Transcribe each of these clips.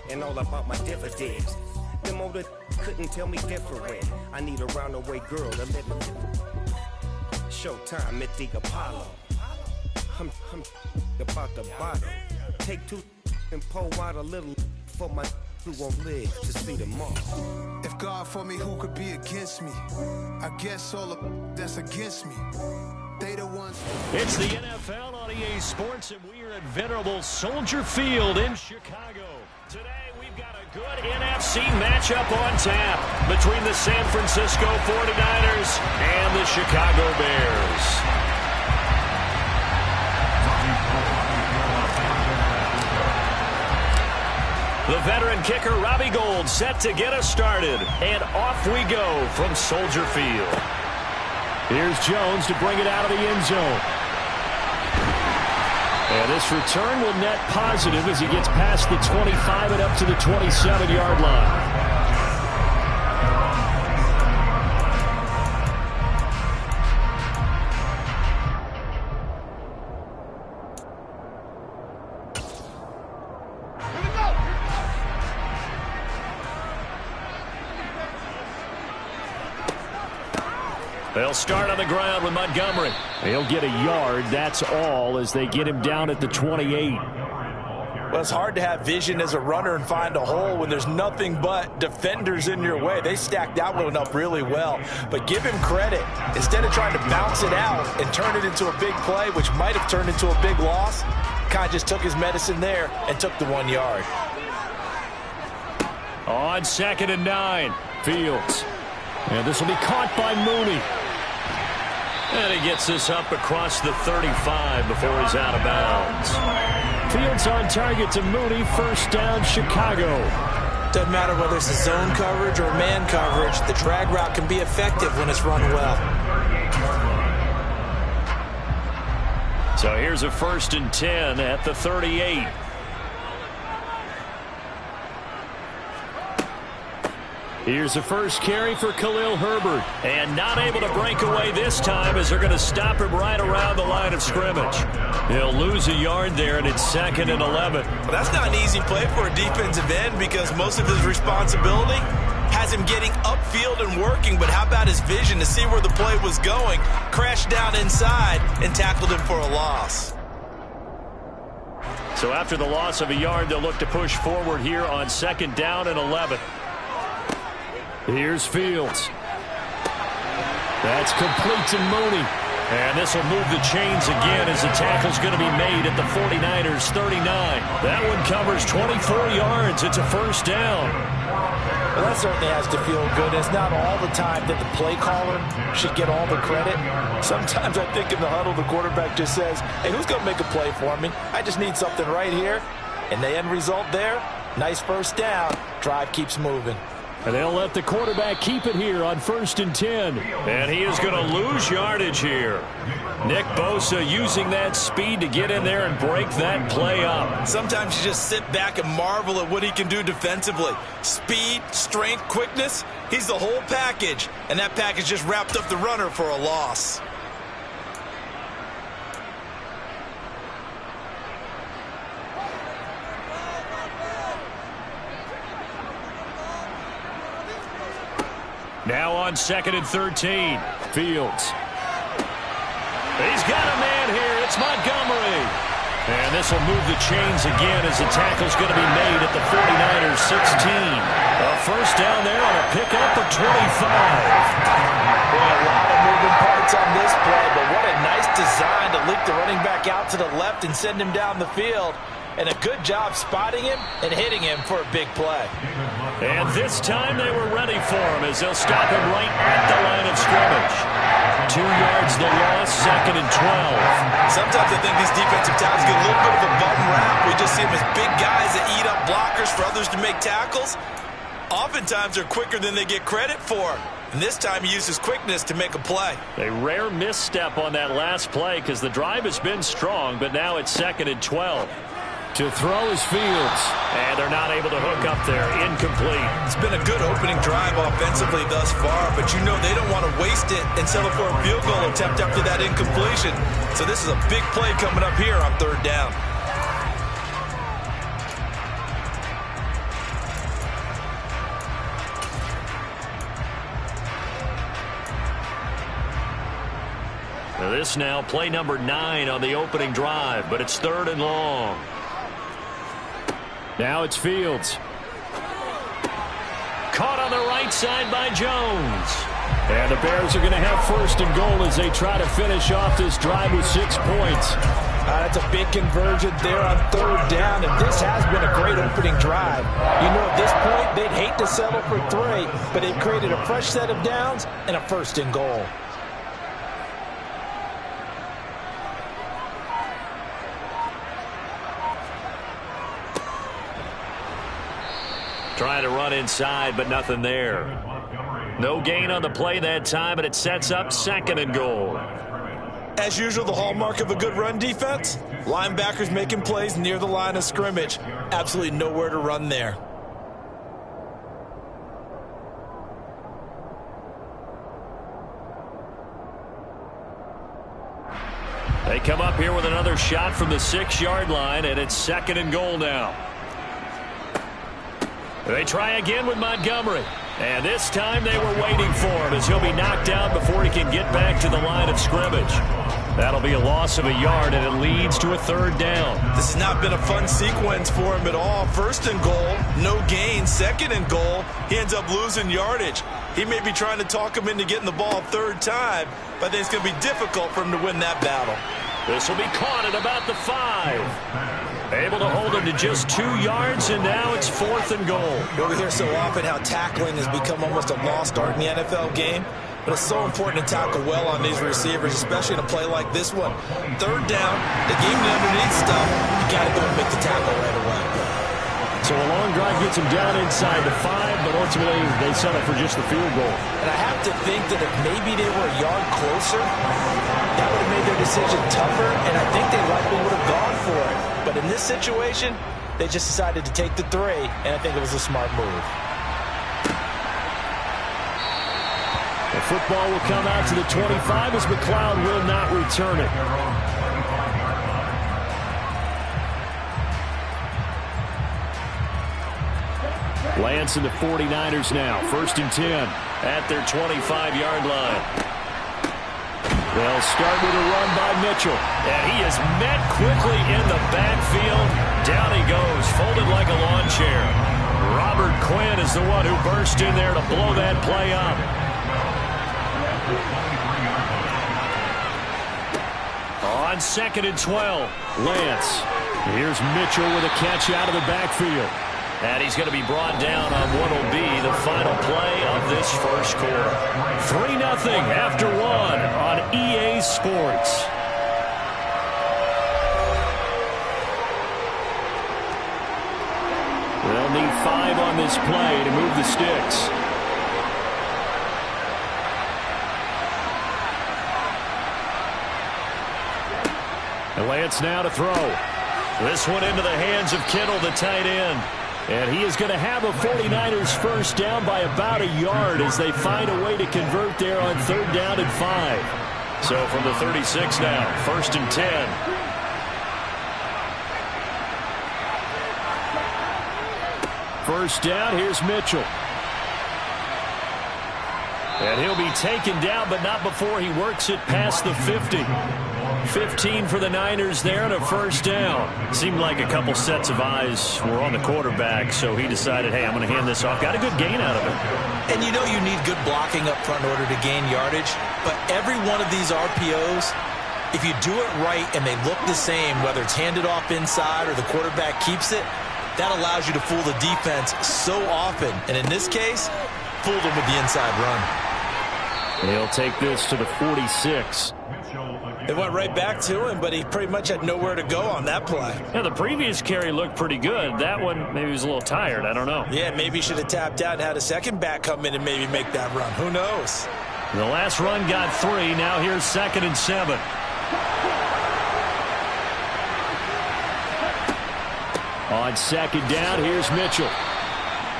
and all about my dividends. Them older couldn't tell me different. I need a roundaway girl to let me. Showtime at the Apollo. I'm about the bottle. Take two and pour out a little for my who won't live to see tomorrow. If God for me, who could be against me? I guess all of that's against me. They the ones. It's the NFL on EA Sports, and we are at venerable Soldier Field in Chicago. Today, we've got a good NFC matchup on tap between the San Francisco 49ers and the Chicago Bears. The veteran kicker, Robbie Gould, set to get us started. And off we go from Soldier Field. Here's Jones to bring it out of the end zone. And this return will net positive as he gets past the 25 and up to the 27-yard line. They'll start on the ground with Montgomery. He'll get a yard, that's all, as they get him down at the 28. Well, it's hard to have vision as a runner and find a hole when there's nothing but defenders in your way. They stacked that one up really well. But give him credit. Instead of trying to bounce it out and turn it into a big play, which might have turned into a big loss, kind of just took his medicine there and took the 1 yard. On 2nd and 9, Fields. And this will be caught by Mooney. And he gets this up across the 35 before he's out of bounds. Fields on target to Mooney. First down, Chicago. Doesn't matter whether it's a zone coverage or man coverage. The drag route can be effective when it's run well. So here's a 1st and 10 at the 38. Here's the first carry for Khalil Herbert. And not able to break away this time as they're going to stop him right around the line of scrimmage. He'll lose a yard there, and it's 2nd and 11. Well, that's not an easy play for a defensive end because most of his responsibility has him getting upfield and working. But how about his vision to see where the play was going? Crashed down inside and tackled him for a loss. So after the loss of a yard, they'll look to push forward here on 2nd down and 11. Here's Fields. That's complete to Mooney. And this will move the chains again as the tackle's going to be made at the 49ers 39. That one covers 24 yards. It's a 1st down. Well, that certainly has to feel good. It's not all the time that the play caller should get all the credit. Sometimes I think in the huddle, the quarterback just says, hey, who's going to make a play for me? I just need something right here. And the end result there, nice 1st down. Drive keeps moving. And they'll let the quarterback keep it here on 1st and 10. And he is going to lose yardage here. Nick Bosa using that speed to get in there and break that play up. Sometimes you just sit back and marvel at what he can do defensively. Speed, strength, quickness, he's the whole package. And that package just wrapped up the runner for a loss. Now on 2nd and 13, Fields. He's got a man here. It's Montgomery. And this will move the chains again as the tackle's going to be made at the 49ers 16. A 1st down there on a pickup of 25. Boy, a lot of moving parts on this play, but what a nice design to leak the running back out to the left and send him down the field. And a good job spotting him and hitting him for a big play. And this time they were ready for him as they'll stop him right at the line of scrimmage. 2 yards the loss, 2nd and 12. Sometimes I think these defensive tackles get a little bit of a bum rap. We just see them as big guys that eat up blockers for others to make tackles. Oftentimes they're quicker than they get credit for. And this time he used his quickness to make a play. A rare misstep on that last play because the drive has been strong, but now it's 2nd and 12. To throw is Fields. And they're not able to hook up there. Incomplete. It's been a good opening drive offensively thus far, but you know they don't want to waste it and settle for a field goal attempt after that incompletion. So this is a big play coming up here on 3rd down. This now play number 9 on the opening drive, but it's 3rd and long. Now it's Fields. Caught on the right side by Jones. And the Bears are going to have 1st and goal as they try to finish off this drive with 6 points. That's a big conversion there on 3rd down, and this has been a great opening drive. You know, at this point, they'd hate to settle for 3, but they've created a fresh set of downs and a 1st and goal. Trying to run inside, but nothing there. No gain on the play that time, and it sets up 2nd and goal. As usual, the hallmark of a good run defense, linebackers making plays near the line of scrimmage. Absolutely nowhere to run there. They come up here with another shot from the 6-yard line, and it's 2nd and goal now. They try again with Montgomery. And this time they were waiting for him as he'll be knocked out before he can get back to the line of scrimmage. That'll be a loss of a yard, and it leads to a 3rd down. This has not been a fun sequence for him at all. 1st and goal, no gain. 2nd and goal, he ends up losing yardage. He may be trying to talk him into getting the ball 3rd time, but I think it's going to be difficult for him to win that battle. This will be caught at about the 5. Able to hold him to just 2 yards, and now it's 4th and goal. We hear so often how tackling has become almost a lost art in the NFL game, but it's so important to tackle well on these receivers, especially in a play like this one. 3rd down, the game underneath stuff, you got to go and make the tackle right away. So a long drive gets him down inside the 5, but ultimately they settle for just the field goal. And I have to think that if maybe they were a yard closer, that would have made their decision tougher, and I think they likely would have gone for it. But in this situation, they just decided to take the 3, and I think it was a smart move. The football will come out to the 25 as McLeod will not return it. Lance and the 49ers now. 1st and 10 at their 25-yard line. They'll start with a run by Mitchell. And he is met quickly in the backfield. Down he goes, folded like a lawn chair. Robert Quinn is the one who burst in there to blow that play up. On 2nd and 12, Lance. Here's Mitchell with a catch out of the backfield. And he's going to be brought down on what will be the final play of this 1st quarter. 3-0 after 1 on EA Sports. They'll need 5 on this play to move the sticks. And Lance now to throw. This one into the hands of Kittle, the tight end. And he is going to have a 49ers 1st down by about a yard as they find a way to convert there on 3rd down and 5. So from the 36 now, 1st and 10. First down, here's Mitchell. And he'll be taken down, but not before he works it past the 50. 15 for the Niners there and a 1st down. Seemed like a couple sets of eyes were on the quarterback, so he decided, hey, I'm going to hand this off. Got a good gain out of it. And you know you need good blocking up front in order to gain yardage, but every one of these RPOs, if you do it right and they look the same, whether it's handed off inside or the quarterback keeps it, that allows you to fool the defense so often. And in this case, fooled them with the inside run. He'll take this to the 46. It went right back to him, but he pretty much had nowhere to go on that play. Yeah, the previous carry looked pretty good. That one, maybe he was a little tired. I don't know. Yeah, maybe he should have tapped out and had a second back come in and maybe make that run. Who knows? The last run got 3. Now here's 2nd and 7. On 2nd down, here's Mitchell.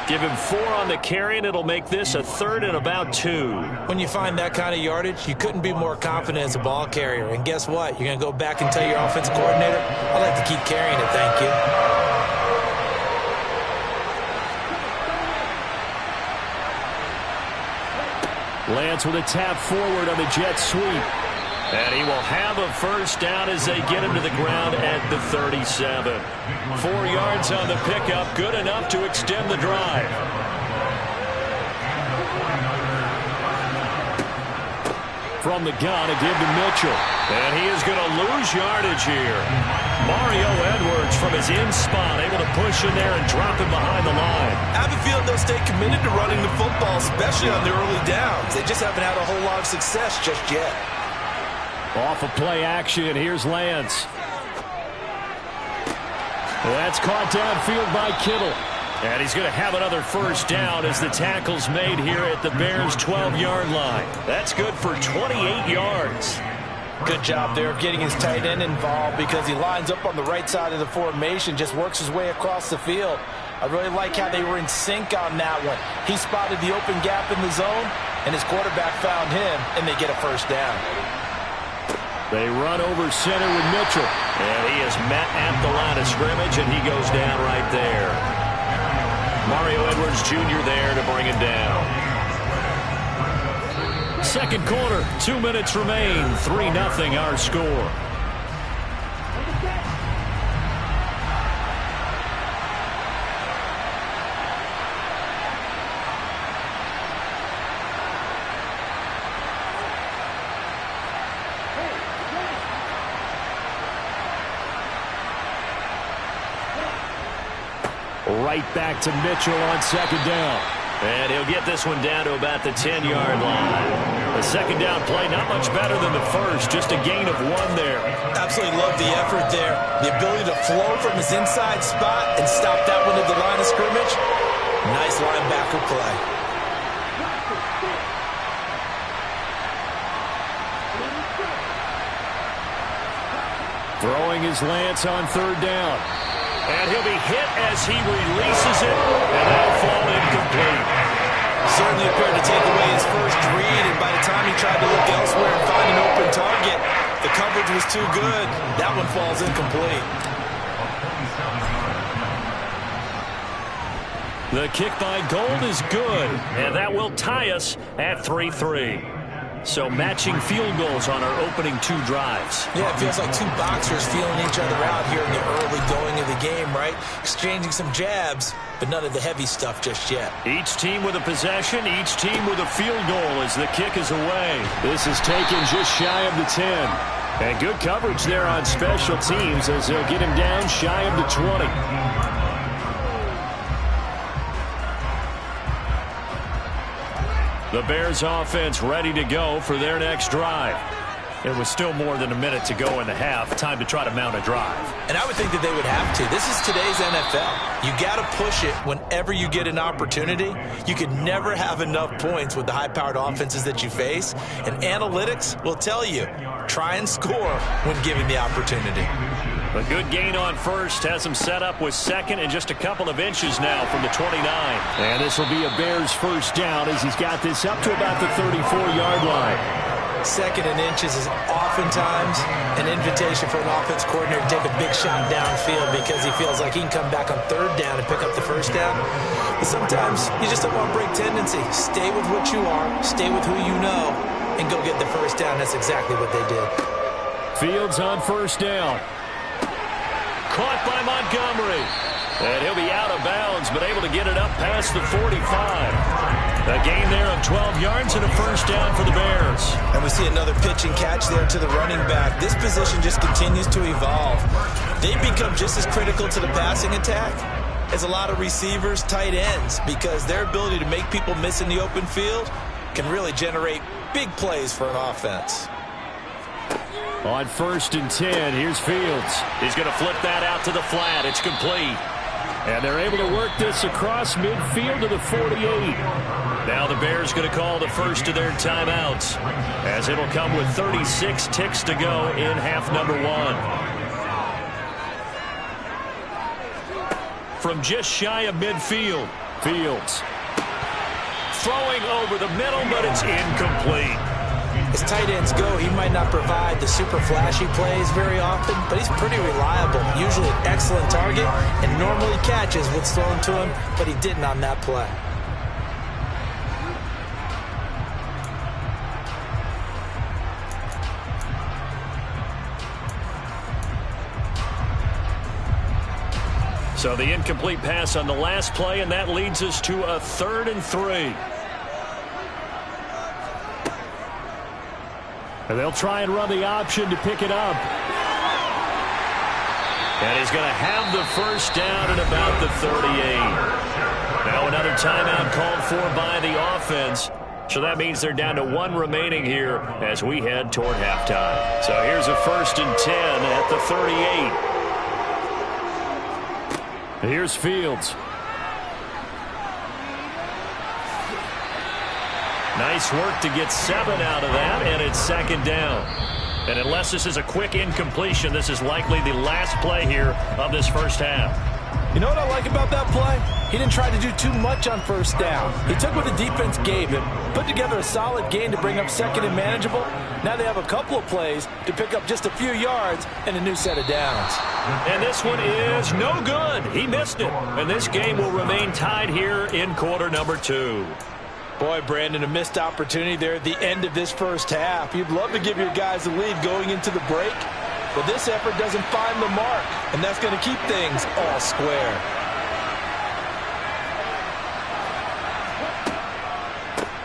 Give him 4 on the carry, and it'll make this a 3rd and about 2. When you find that kind of yardage, you couldn't be more confident as a ball carrier. And guess what? You're going to go back and tell your offensive coordinator, I'd like to keep carrying it, thank you. Lance with a tap forward on the jet sweep. And he will have a first down as they get him to the ground at the 37. 4 yards on the pickup, good enough to extend the drive. From the gun, a give to Mitchell. And he is going to lose yardage here. Mario Edwards from his in spot, able to push in there and drop him behind the line. I have a feeling they'll stay committed to running the football, especially on the early downs. They just haven't had a whole lot of success just yet. Off of play action, here's Lance. That's caught downfield by Kittle. And he's going to have another first down as the tackle's made here at the Bears' 12-yard line. That's good for 28 yards. Good job there of getting his tight end involved because he lines up on the right side of the formation, just works his way across the field. I really like how they were in sync on that one. He spotted the open gap in the zone, and his quarterback found him, and they get a first down. They run over center with Mitchell. And he is met at the line of scrimmage, and he goes down right there. Mario Edwards Jr. there to bring him down. Second quarter, 2 minutes remain. 3-0 our score. Right back to Mitchell on second down. And he'll get this one down to about the 10-yard line. The second down play, not much better than the first, just a gain of 1 there. Absolutely love the effort there. The ability to flow from his inside spot and stop that one at the line of scrimmage. Nice linebacker play. Throwing his Lance on third down. And he'll be hit as he releases it, and that'll fall incomplete. Certainly appeared to take away his first read, and by the time he tried to look elsewhere and find an open target, the coverage was too good. That one falls incomplete. The kick by Gold is good, and that will tie us at 3-3. So matching field goals on our opening 2 drives. Yeah, it feels like 2 boxers feeling each other out here in the early going of the game, right? Exchanging some jabs, but none of the heavy stuff just yet. Each team with a possession, each team with a field goal as the kick is away. This is taken just shy of the 10. And good coverage there on special teams as they'll get him down shy of the 20. The Bears offense ready to go for their next drive. It was still more than a minute to go in the half. Time to try to mount a drive. And I would think that they would have to. This is today's NFL. You got to push it whenever you get an opportunity. You can never have enough points with the high-powered offenses that you face. And analytics will tell you, try and score when given the opportunity. A good gain on first has him set up with second and just a couple of inches now from the 29. And this will be a Bears first down as he's got this up to about the 34-yard line. Second and inches is oftentimes an invitation for an offense coordinator to take a big shot downfield because he feels like he can come back on third down and pick up the first down. But sometimes you just don't want to break tendency. Stay with what you are, stay with who you know, and go get the first down. That's exactly what they did. Fields on first down. Caught by Montgomery. And he'll be out of bounds, but able to get it up past the 45. A gain there of 12 yards and a first down for the Bears. And we see another pitch and catch there to the running back. This position just continues to evolve. They become just as critical to the passing attack as a lot of receivers, tight ends, because their ability to make people miss in the open field can really generate big plays for an offense. On 1st and 10, here's Fields. He's going to flip that out to the flat. It's complete. And they're able to work this across midfield to the 48. Now the Bears going to call the first of their timeouts, as it'll come with 36 ticks to go in half number 1. From just shy of midfield, Fields throwing over the middle, but it's incomplete. As tight ends go, he might not provide the super flashy plays very often, but he's pretty reliable. Usually an excellent target, and normally catches what's thrown to him, but he didn't on that play. So the incomplete pass on the last play, and that leads us to a 3rd and 3. And they'll try and run the option to pick it up. And he's going to have the first down at about the 38. Now another timeout called for by the offense. So that means they're down to 1 remaining here as we head toward halftime. So here's a 1st and 10 at the 38. Here's Fields. Nice work to get 7 out of that, and it's 2nd down. And unless this is a quick incompletion, this is likely the last play here of this first half. You know what I like about that play? He didn't try to do too much on 1st down. He took what the defense gave him, put together a solid gain to bring up 2nd and manageable. Now they have a couple of plays to pick up just a few yards and a new set of downs. And this one is no good. He missed it. And this game will remain tied here in quarter number 2. Boy, Brandon, a missed opportunity there at the end of this first half. You'd love to give your guys the lead going into the break, but this effort doesn't find the mark, and that's going to keep things all square.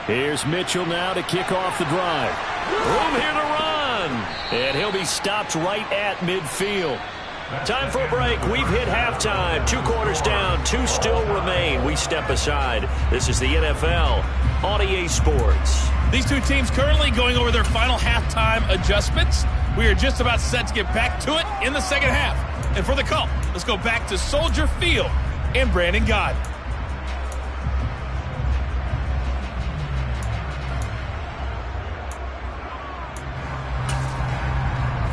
Here's Mitchell now to kick off the drive. Room here to run, and he'll be stopped right at midfield. Time for a break. We've hit halftime. 2 quarters down. 2 still remain. We step aside. This is the NFL on EA Sports. These two teams currently going over their final halftime adjustments. We are just about set to get back to it in the second half. And for the call, let's go back to Soldier Field and Brandon God.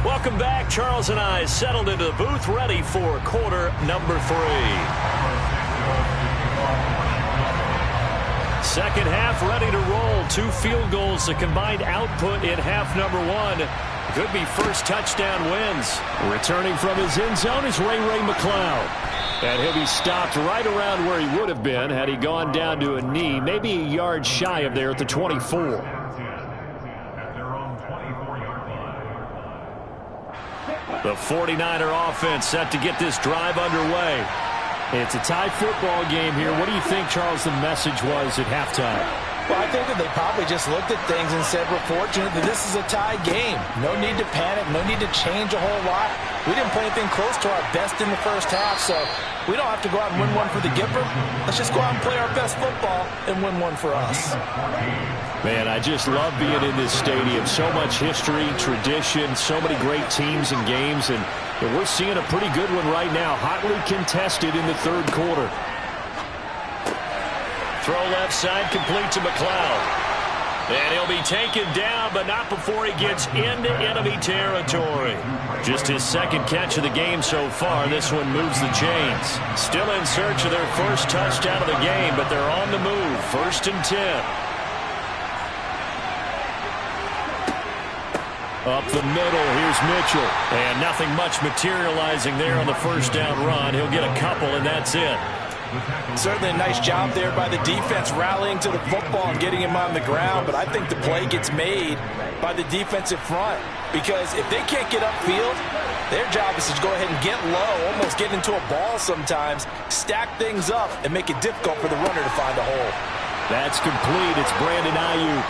Welcome back. Charles and I settled into the booth, ready for quarter number 3. Second half ready to roll. 2 field goals, the combined output in half number 1. Could be first touchdown wins. Returning from his end zone is Ray McLeod. And he'll be stopped right around where he would have been had he gone down to a knee, maybe a yard shy of there at the 24. The 49er offense set to get this drive underway. It's a tie football game here. What do you think, Charles, the message was at halftime? Well, I think that they probably just looked at things and said, we're fortunate that this is a tie game. No need to panic, no need to change a whole lot. We didn't play anything close to our best in the first half, so we don't have to go out and win one for the Gipper. Let's just go out and play our best football and win one for us. Man, I just love being in this stadium. So much history, tradition, so many great teams and games, and we're seeing a pretty good one right now. Hotly contested in the 3rd quarter. Throw left side, complete to McLeod. And he'll be taken down, but not before he gets into enemy territory. Just his 2nd catch of the game so far. This one moves the chains. Still in search of their first touchdown of the game, but they're on the move. 1st and 10. Up the middle, here's Mitchell. And nothing much materializing there on the first down run. He'll get a couple, and that's it. Certainly a nice job there by the defense rallying to the football and getting him on the ground, but I think the play gets made by the defensive front because if they can't get upfield, their job is to go ahead and get low, almost get into a ball sometimes, stack things up, and make it difficult for the runner to find a hole. That's complete. It's Brandon Ayuk.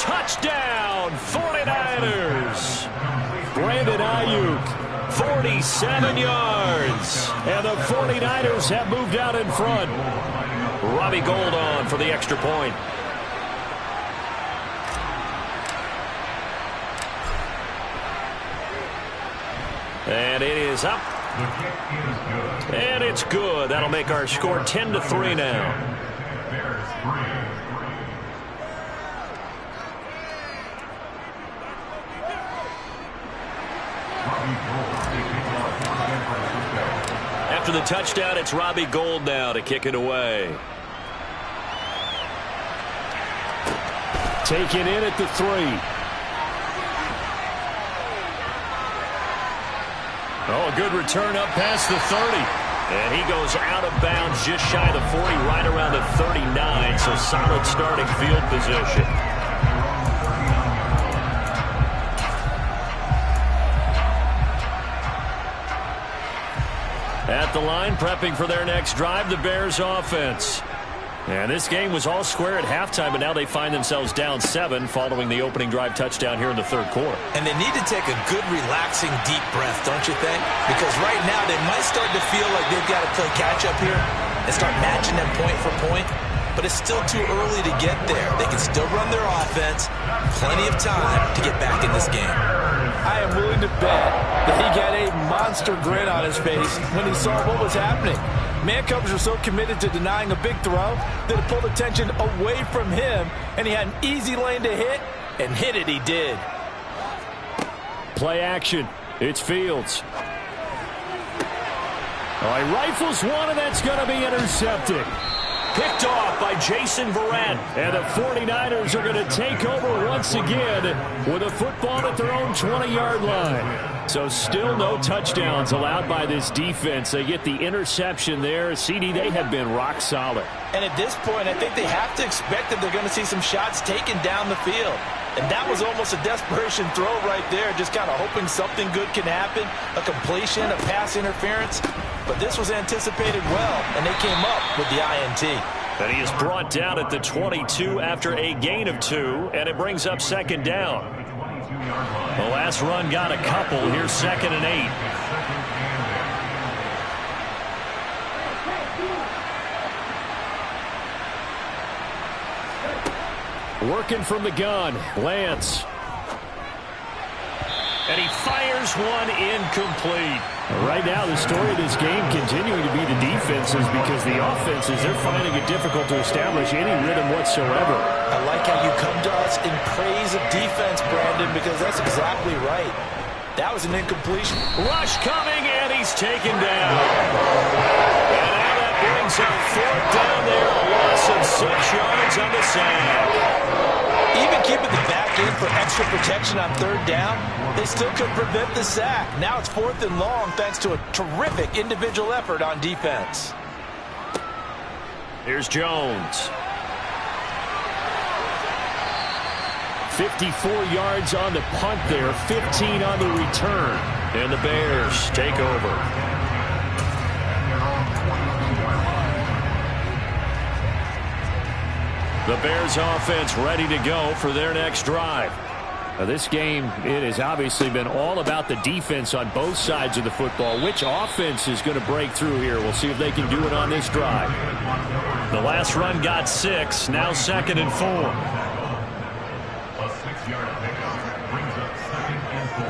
Touchdown, 49ers. Brandon Ayuk. 47 yards. And the 49ers have moved out in front. Robbie Gould on for the extra point. And it is up. And it's good. That'll make our score 10-3 now. After the touchdown, it's Robbie Gould now to kick it away. Taken in at the 3. Oh, a good return up past the 30. And he goes out of bounds just shy of the 40, right around the 39. So solid starting field position. At At the line, prepping for their next drive, the Bears offense. And this game was all square at halftime, but now they find themselves down 7 following the opening drive touchdown here in the third quarter. And they need to take a good, relaxing, deep breath, don't you think? Because right now they might start to feel like they've got to play catch-up here and start matching them point for point. But it's still too early to get there. They can still run their offense. Plenty of time to get back in this game. I am willing to bet that he got a monster grin on his face when he saw what was happening. Man-covers were so committed to denying a big throw that it pulled attention away from him, and he had an easy lane to hit, and hit it he did. Play action. It's Fields. Oh, he rifles one, and that's going to be intercepted. Picked off by Jason Verrett. And the 49ers are going to take over once again with a football at their own 20-yard line. So still no touchdowns allowed by this defense. They get the interception there. CD, they have been rock solid. And at this point, I think they have to expect that they're going to see some shots taken down the field. And that was almost a desperation throw right there, just kind of hoping something good can happen, a completion, a pass interference. But this was anticipated well, and they came up with the INT. And he is brought down at the 22 after a gain of 2, and it brings up second down. The last run got a couple. Here's 2nd and 8. Working from the gun, Lance. And he fires one incomplete. Right now, the story of this game continuing to be the defenses, because the offenses, they're finding it difficult to establish any rhythm whatsoever. I like how you come to us in praise of defense, Brandon, because that's exactly right. That was an incompletion. Rush coming, and he's taken down. And now that brings up 4th down there, a loss of 6 yards on the sack. Even keeping the back in for extra protection on 3rd down, they still could prevent the sack. Now it's 4th and long thanks to a terrific individual effort on defense. Here's Jones. 54 yards on the punt there, 15 on the return. And the Bears take over. The Bears offense ready to go for their next drive. Now this game, it has obviously been all about the defense on both sides of the football. Which offense is going to break through here? We'll see if they can do it on this drive. The last run got 6, now 2nd and 4. A 6-yard pickup brings up 2nd and 4.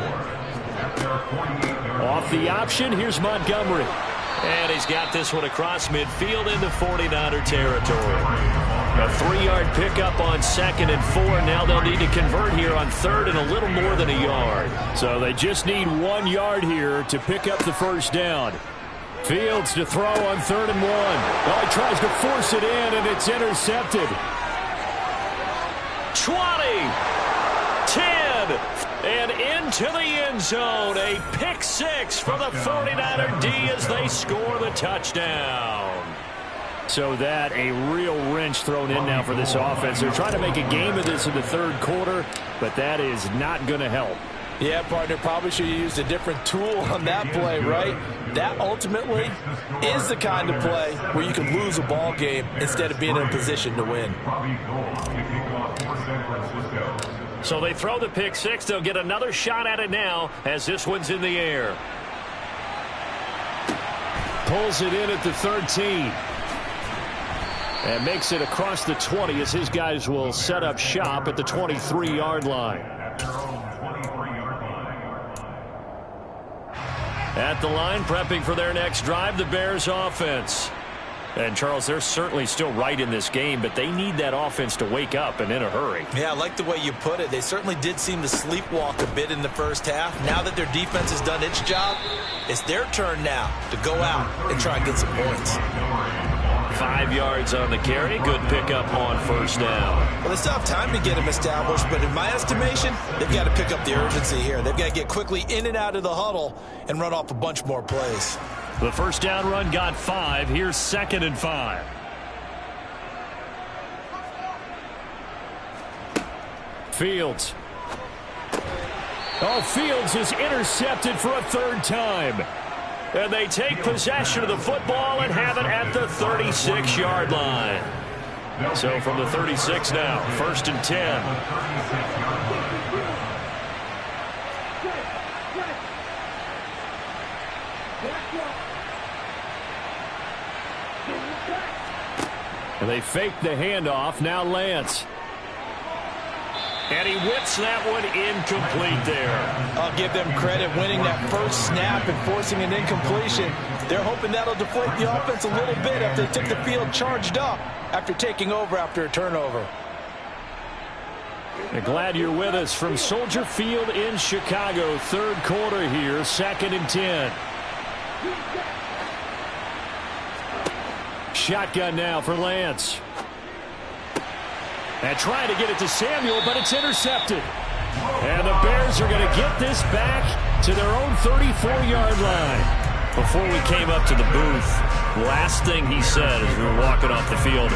After 48 yards. Off the option, here's Montgomery. And he's got this one across midfield into 49er territory. A 3-yard pickup on 2nd and 4. Now they'll need to convert here on 3rd and a little more than a yard. So they just need 1 yard here to pick up the first down. Fields to throw on 3rd and 1. Oh, he tries to force it in, and it's intercepted. 20, 10, and into the end zone. A pick 6 for the 49er D as they score the touchdown. So that a real wrench thrown in now for this offense. They're trying to make a game of this in the 3rd quarter, but that is not going to help. Yeah, partner, probably should have used a different tool on that play, right? That ultimately is the kind of play where you can lose a ball game instead of being in a position to win. So they throw the pick 6. They'll get another shot at it now as this one's in the air. Pulls it in at the 13. And makes it across the 20 as his guys will set up shop at the 23-yard line. At the line, prepping for their next drive, the Bears offense. And, Charles, they're certainly still right in this game, but they need that offense to wake up and in a hurry. Yeah, I like the way you put it. They certainly did seem to sleepwalk a bit in the first half. Now that their defense has done its job, it's their turn now to go out and try and get some points. 5 yards on the carry. Good pickup on 1st down. Well, they still have time to get him established, but in my estimation, they've got to pick up the urgency here. They've got to get quickly in and out of the huddle and run off a bunch more plays. The 1st down run got 5. Here's 2nd and 5. Fields. Oh, Fields is intercepted for a 3rd time. And they take possession of the football and have it at the 36-yard line. So from the 36 now, 1st and 10. And they fake the handoff. Now Lance. And he whips that one incomplete there. I'll give them credit winning that first snap and forcing an incompletion. They're hoping that'll deflate the offense a little bit after they took the field charged up after taking over after a turnover. And glad you're with us from Soldier Field in Chicago. 3rd quarter here, 2nd and 10. Shotgun now for Lance. And trying to get it to Samuel, but it's intercepted. And the Bears are going to get this back to their own 34-yard line. Before we came up to the booth, last thing he said as we were walking off the field,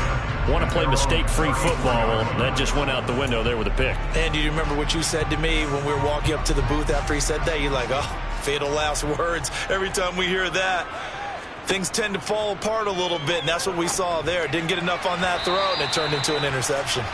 want to play mistake-free football. Well, that just went out the window there with a pick. And do you remember what you said to me when we were walking up to the booth after he said that? You're like, oh, fatal last words. Every time we hear that, things tend to fall apart a little bit, and that's what we saw there. Didn't get enough on that throw, and it turned into an interception.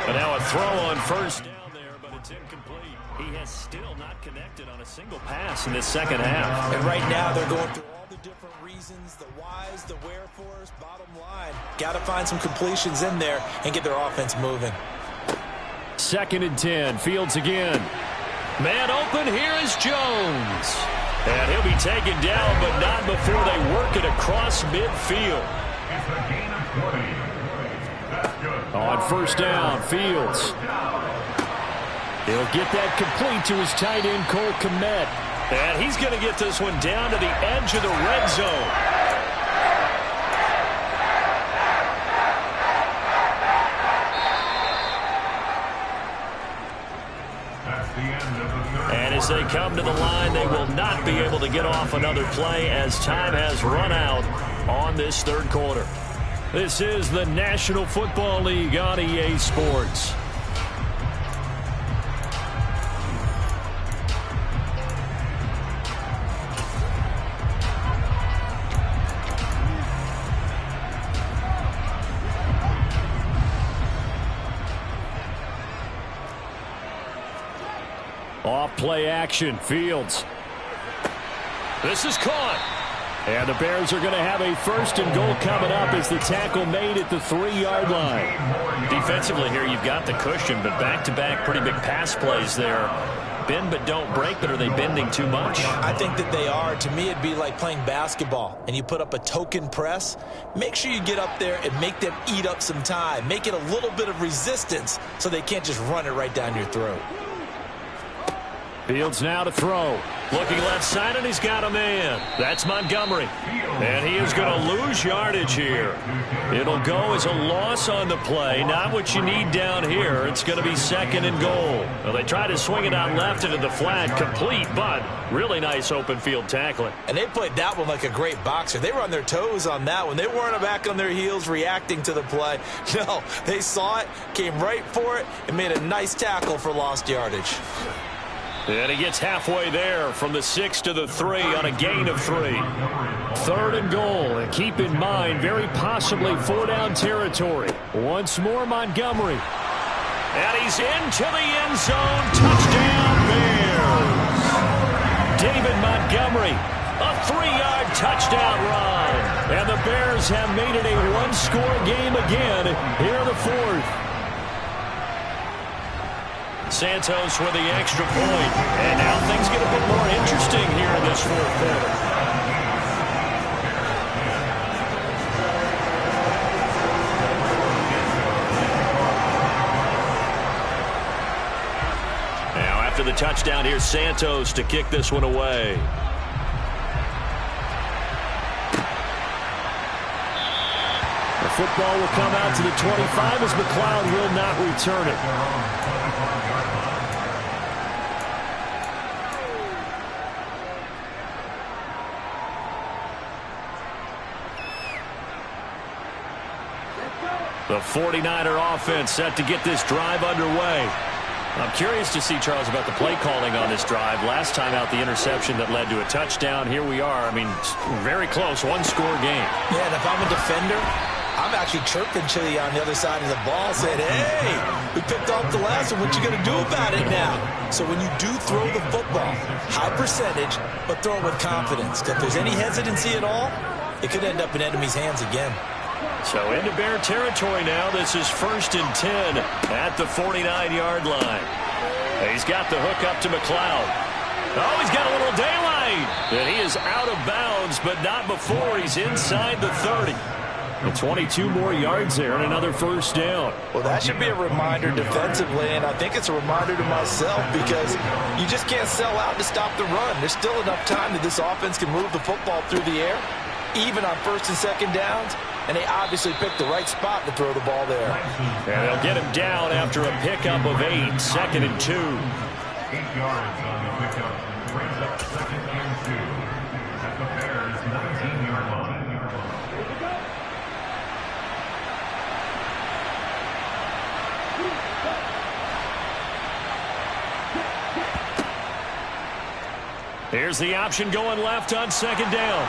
But now a throw on first down there, but it's incomplete. He has still not connected on a single pass in this second half. And right now they're going through all the different reasons, the whys, the wherefores, bottom line. Got to find some completions in there and get their offense moving. 2nd and 10, Fields again. Man open, here is Jones. And he'll be taken down, but not before they work it across midfield. It's a gain of 20. That's good. On first down, Fields. He'll get that complete to his tight end, Cole Kmet. And he's going to get this one down to the edge of the red zone. And as they come to the line, they will not be able to get off another play as time has run out on this 3rd quarter. This is the National Football League on EA Sports. Off play action, Fields. This is caught. And the Bears are going to have a 1st and goal coming up as the tackle made at the 3-yard line. Defensively here, you've got the cushion, but back-to-back pretty big pass plays there. Bend but don't break, but are they bending too much? I think that they are. To me, it'd be like playing basketball, and you put up a token press. Make sure you get up there and make them eat up some time. Make it a little bit of resistance so they can't just run it right down your throat. Fields now to throw. Looking left side, and he's got a man. That's Montgomery. And he is going to lose yardage here. It'll go as a loss on the play. Not what you need down here. It's going to be 2nd and goal. Well, they try to swing it out left into the flat. Complete, but really nice open field tackling. And they played that one like a great boxer. They were on their toes on that one. They weren't back on their heels reacting to the play. No, they saw it, came right for it, and made a nice tackle for lost yardage. And he gets halfway there from the 6 to the 3 on a gain of 3. 3rd and goal. And keep in mind, very possibly 4-down territory. Once more, Montgomery. And he's into the end zone. Touchdown, Bears. David Montgomery, a 3-yard touchdown run. And the Bears have made it a one-score game again here in the 4th. Santos with the extra point. And now things get a bit more interesting here in this 4th quarter. Now after the touchdown, here's Santos to kick this one away. The football will come out to the 25 as McLeod will not return it. The 49er offense set to get this drive underway. I'm curious to see, Charles, about the play calling on this drive. Last time out, the interception that led to a touchdown. Here we are. I mean, very close, one-score game. Yeah, and if I'm a defender, I'm actually chirping Chili on the other side of the ball, saying, hey, we picked off the last one. What you going to do about it now? So when you do throw the football, high percentage, but throw it with confidence. Because if there's any hesitancy at all, it could end up in enemy's hands again. So into Bear territory now. This is 1st and 10 at the 49-yard line. He's got the hook up to McLeod. Oh, he's got a little daylight. And he is out of bounds, but not before he's inside the 30. And 22 more yards there and another first down. Well, that should be a reminder defensively, and I think it's a reminder to myself because you just can't sell out to stop the run. There's still enough time that this offense can move the football through the air, even on 1st and 2nd downs. And they obviously picked the right spot to throw the ball there. And they'll get him down after a pickup of 8, 2nd and 2. 8 yards on the pickup. Brings up 2nd and 2 at the Bears' 19-yard line. Here's the option going left on 2nd down.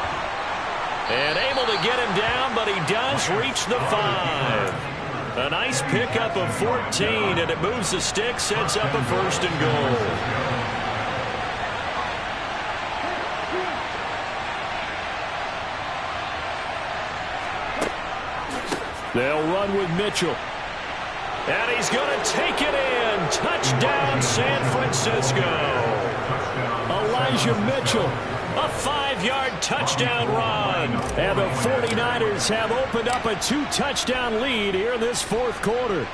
And able to get him down, but he does reach the 5. A nice pickup of 14, and it moves the stick, sets up a 1st and goal. They'll run with Mitchell. And he's going to take it in. Touchdown, San Francisco. Elijah Mitchell. A 5-yard touchdown run. And the 49ers have opened up a 2-touchdown lead here in this 4th quarter.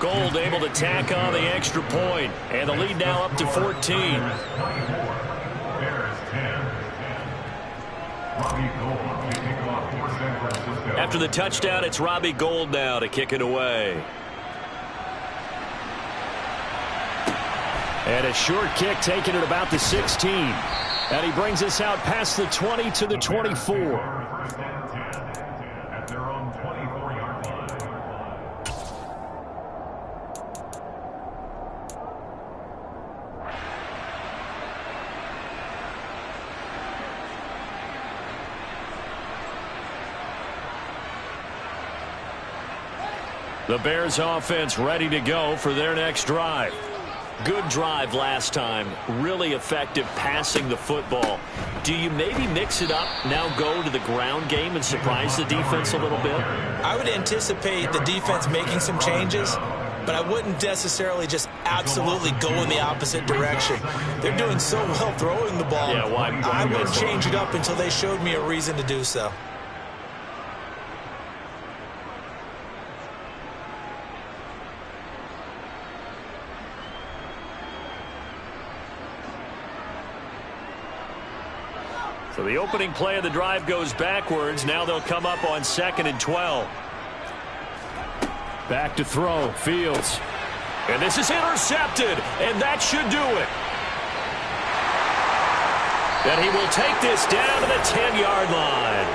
Gold able to tack on the extra point. And the lead now up to 14. After the touchdown, it's Robbie Gould now to kick it away. And a short kick taken at about the 16. And he brings us out past the 20 to the 24. At their own 24-yard line. The Bears offense ready to go for their next drive. Good drive last time. Really effective passing the football. Do you maybe mix it up, now go to the ground game and surprise the defense a little bit? I would anticipate the defense making some changes, but I wouldn't necessarily just absolutely go in the opposite direction. They're doing so well throwing the ball. Yeah, why? I wouldn't change it up until they showed me a reason to do so. So the opening play of the drive goes backwards. Now they'll come up on 2nd and 12. Back to throw. Fields. And this is intercepted. And that should do it. And he will take this down to the 10-yard line.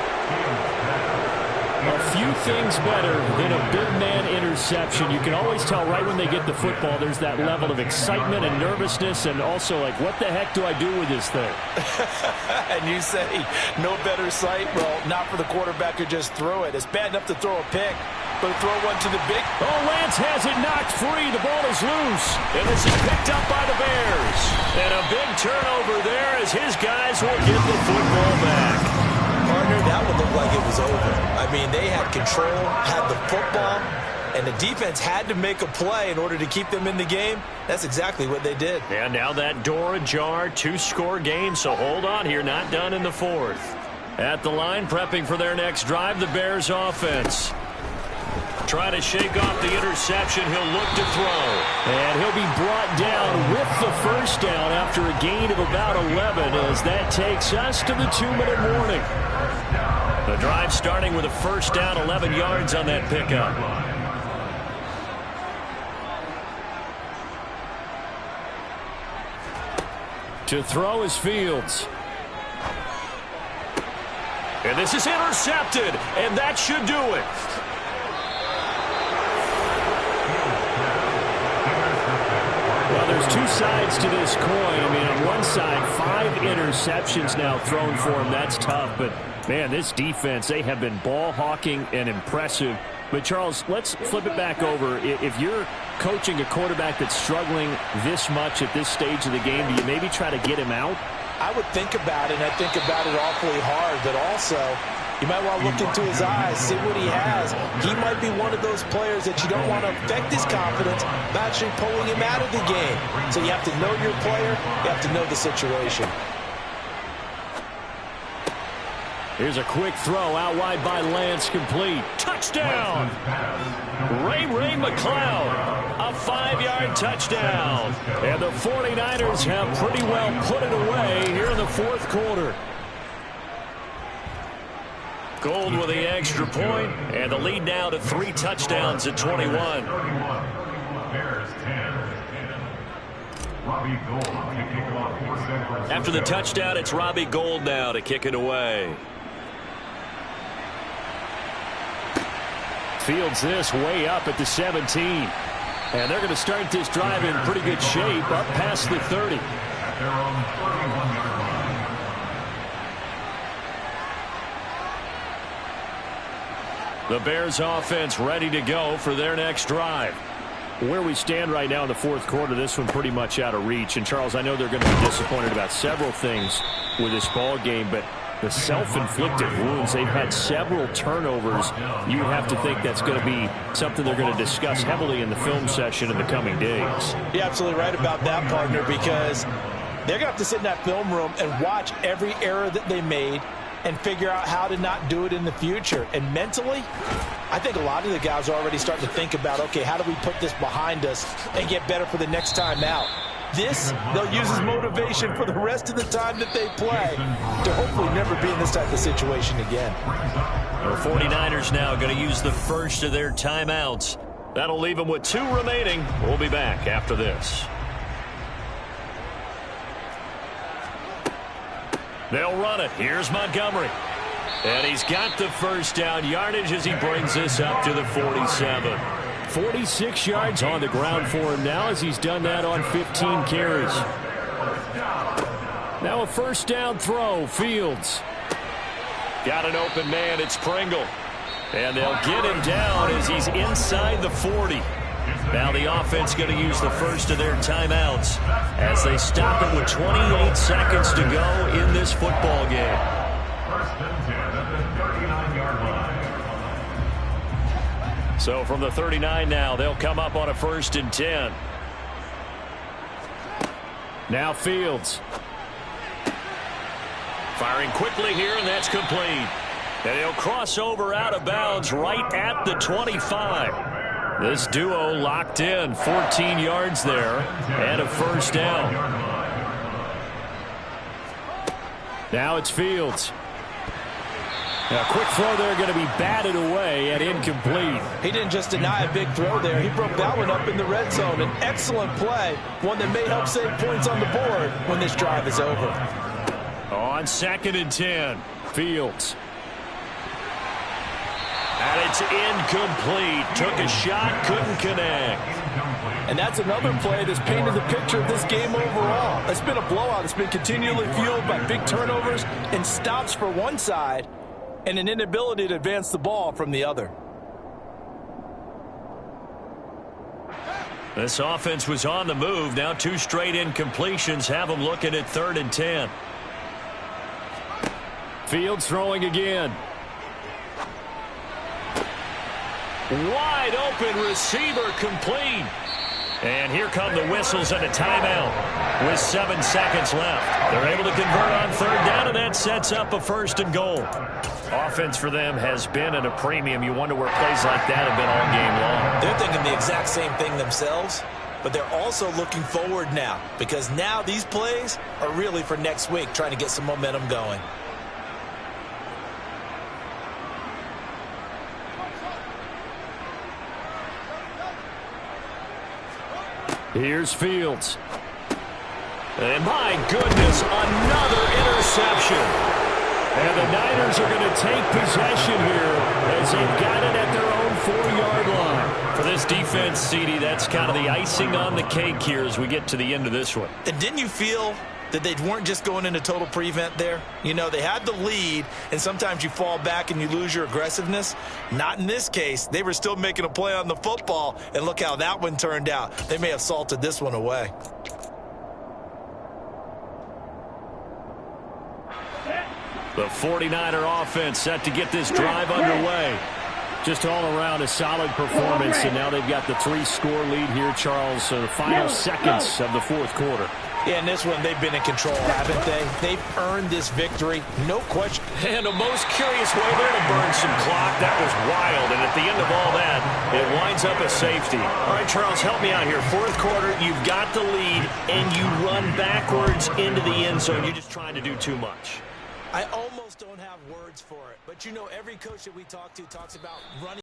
A few things better than a big man interception. You can always tell right when they get the football, there's that level of excitement and nervousness, and also like, what the heck do I do with this thing? And you say, no better sight? Well, not for the quarterback who just threw it. It's bad enough to throw a pick, but to throw one to the big. Oh, Lance has it knocked free. The ball is loose, and this is picked up by the Bears. And a big turnover there as his guys will get the football back. Partner, that would look like it was over. I mean, they had control, had the football, and the defense had to make a play in order to keep them in the game. That's exactly what they did. And now that door ajar, 2-score game, so hold on here, not done in the 4th. At the line, prepping for their next drive, the Bears offense. Try to shake off the interception. He'll look to throw. And he'll be brought down with the first down after a gain of about 11 as that takes us to the 2-minute warning. The drive starting with a first down, 11 yards on that pickup. To throw is Fields. And this is intercepted, and that should do it. there's two sides to this coin. I mean, on one side, 5 interceptions now thrown for him. That's tough. But, man, this defense, they have been ball hawking and impressive. But, Charles, let's flip it back over. If you're coaching a quarterback that's struggling this much at this stage of the game, do you maybe try to get him out? I would think about it, and I think about it awfully hard. But also, you might want to look into his eyes, see what he has. He might be one of those players that you don't want to affect his confidence by actually pulling him out of the game. So you have to know your player. You have to know the situation. Here's a quick throw out wide by Lance, complete. Touchdown! Ray McLeod. A 5-yard touchdown. And the 49ers have pretty well put it away here in the fourth quarter. Gold with the extra point, and the lead now to 3 touchdowns at 21. After the touchdown, it's Robbie Gould now to kick it away. Fields this way up at the 17. And they're going to start this drive in pretty good shape up past the 30. At their own 31-yard line. The Bears offense ready to go for their next drive. Where we stand right now in the fourth quarter, this one pretty much out of reach. And, Charles, I know they're going to be disappointed about several things with this ball game, but the self-inflicted wounds, they've had several turnovers. You would have to think that's going to be something they're going to discuss heavily in the film session in the coming days. You're absolutely right about that, partner, because they're going to have to sit in that film room and watch every error that they made and figure out how to not do it in the future. And mentally, I think a lot of the guys are already starting to think about, okay, how do we put this behind us and get better for the next time out? This, they'll use as motivation for the rest of the time that they play to hopefully never be in this type of situation again. The 49ers now going to use the first of their timeouts. That'll leave them with 2 remaining. We'll be back after this. They'll run it. Here's Montgomery. And he's got the first down yardage as he brings this up to the 47. 46 yards on the ground for him now as he's done that on 15 carries. Now a first down throw. Fields. Got an open man. It's Pringle. And they'll get him down as he's inside the 40. Now the offense going to use the first of their timeouts as they stop it with 28 seconds to go in this football game. First and 10 at the 39-yard line. So from the 39 now, they'll come up on a first and 10. Now Fields. Firing quickly here, and that's complete. And he'll cross over out of bounds right at the 25. This duo locked in, 14 yards there, and a first down. Now it's Fields. A quick throw there going to be batted away and incomplete. He didn't just deny a big throw there. He broke that one up in the red zone. An excellent play, one that may help save points on the board when this drive is over. On second and 10, Fields. And it's incomplete. Took a shot, couldn't connect. And that's another play that's painted the picture of this game overall. It's been a blowout. It's been continually fueled by big turnovers and stops for one side and an inability to advance the ball from the other. This offense was on the move. Now 2 straight incompletions have them looking at third and 10. Fields throwing again. Wide open receiver complete. And here come the whistles and a timeout with 7 seconds left. They're able to convert on third down, and that sets up a first and goal. Offense for them has been at a premium. You wonder where plays like that have been all game long. They're thinking the exact same thing themselves, but they're also looking forward now because now these plays are really for next week, trying to get some momentum going. Here's Fields. And my goodness, another interception. And the Niners are going to take possession here as they've got it at their own 4-yard line. For this defense defense, CD. That's kind of the icing on the cake here as we get to the end of this one. And didn't you feel that they weren't just going into total prevent there? You know, they had the lead, and sometimes you fall back and you lose your aggressiveness. Not in this case. They were still making a play on the football, and look how that one turned out. They may have salted this one away. The 49er offense set to get this drive underway. Just all around a solid performance, and now they've got the 3-score lead here, Charles, the final seconds of the fourth quarter. Yeah, in this one, they've been in control, haven't they? They've earned this victory, no question. And a most curious way there to burn some clock. That was wild, and at the end of all that, it winds up a safety. All right, Charles, help me out here. Fourth quarter, you've got the lead, and you run backwards into the end zone. You're just trying to do too much. I almost don't have words for it, but you know every coach that we talk to talks about running